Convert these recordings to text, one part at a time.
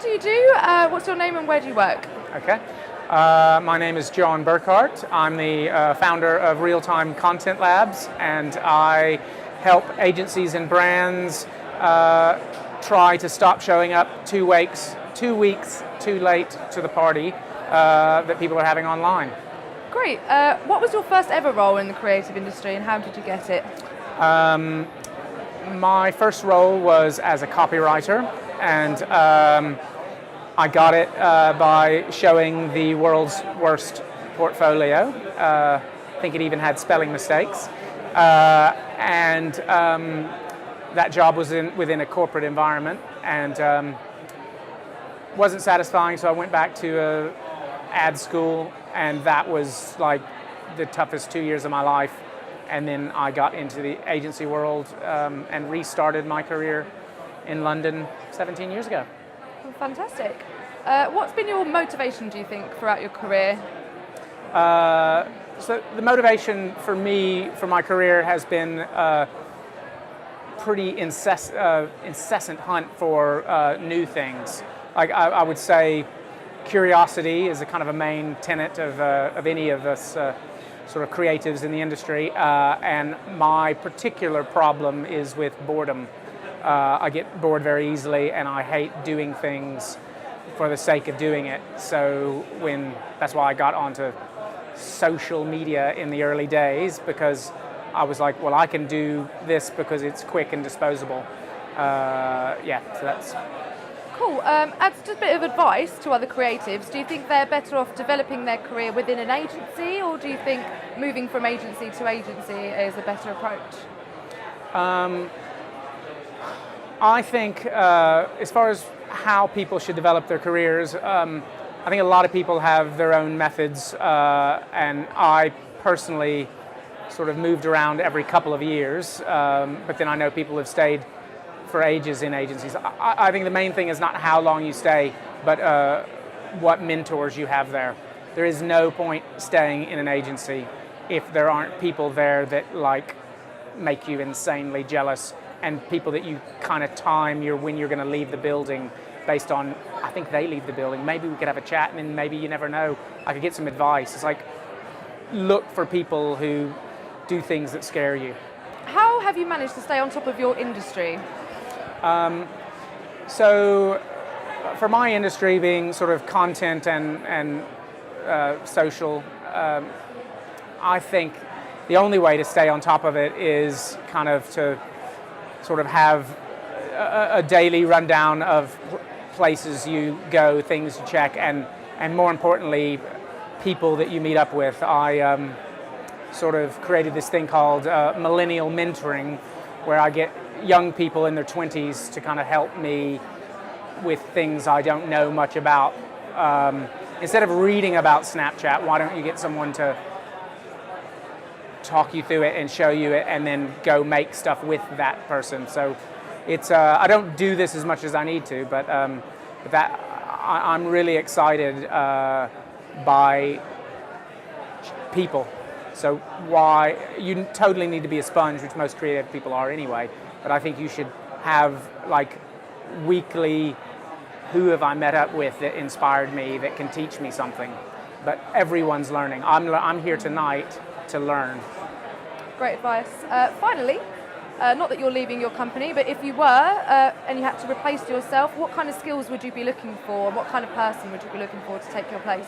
do you do? What's your name and where do you work? Okay. My name is Jon Burkhart. I'm the founder of Real-Time Content Labs, and I help agencies and brands try to stop showing up 2 weeks too late to the party that people are having online. Great. What was your first ever role in the creative industry and how did you get it? My first role was as a copywriter, and I got it by showing the world's worst portfolio. I think it even had spelling mistakes. And that job was within a corporate environment, and wasn't satisfying, so I went back to ad school, and that was like the toughest 2 years of my life. And then I got into the agency world and restarted my career in London 17 years ago. Well, fantastic. What's been your motivation, do you think, throughout your career? So the motivation for me, for my career, has been a pretty incessant hunt for new things. Like I would say curiosity is a kind of a main tenet of any of us sort of creatives in the industry, and my particular problem is with boredom. I get bored very easily, and I hate doing things for the sake of doing it. So that's why I got onto social media in the early days, because I was like, well, I can do this because it's quick and disposable. So that's... Cool. As just a bit of advice to other creatives, do you think they're better off developing their career within an agency, or do you think moving from agency to agency is a better approach? I think as far as how people should develop their careers, I think a lot of people have their own methods, and I personally sort of moved around every couple of years, but then I know people have stayed for ages in agencies. I think the main thing is not how long you stay, but what mentors you have there. There is no point staying in an agency if there aren't people there that make you insanely jealous, and people that you kind of time when you're going to leave the building based on, I think they leave the building, maybe we could have a chat, and then maybe, you never know, I could get some advice. It's like, look for people who do things that scare you. How have you managed to stay on top of your industry? So for my industry being sort of content and social, I think the only way to stay on top of it is kind of to sort of have a daily rundown of places you go, things you check, and more importantly, people that you meet up with. I sort of created this thing called millennial mentoring, where I get young people in their 20s to kind of help me with things I don't know much about. Instead of reading about Snapchat, why don't you get someone to talk you through it and show you it, and then go make stuff with that person. So it's I don't do this as much as I need to, but I'm really excited by people. So why you totally need to be a sponge, which most creative people are anyway. But I think you should have like weekly, who have I met up with that inspired me, that can teach me something. But everyone's learning. I'm here tonight to learn. Great advice. Finally, not that you're leaving your company, but if you were and you had to replace yourself, what kind of skills would you be looking for? What kind of person would you be looking for to take your place?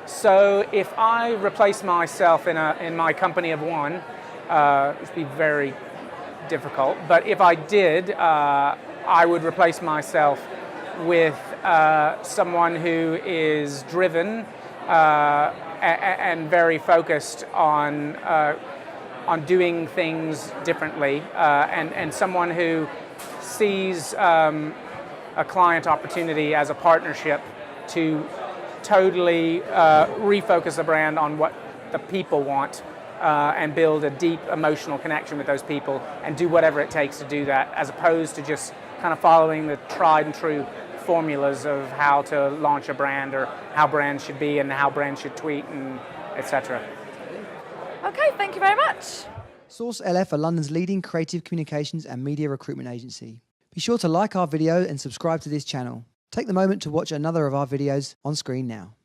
So if I replace myself in my company of one, it would be very difficult. But if I did, I would replace myself with someone who is driven and very focused on doing things differently, and someone who sees a client opportunity as a partnership to totally refocus the brand on what the people want, and build a deep emotional connection with those people, and do whatever it takes to do that, as opposed to just kind of following the tried and true formulas of how to launch a brand, or how brands should be and how brands should tweet, and etc. Okay, thank you very much. Source LF are London's leading creative communications and media recruitment agency. Be sure to like our video and subscribe to this channel. Take the moment to watch another of our videos on screen now.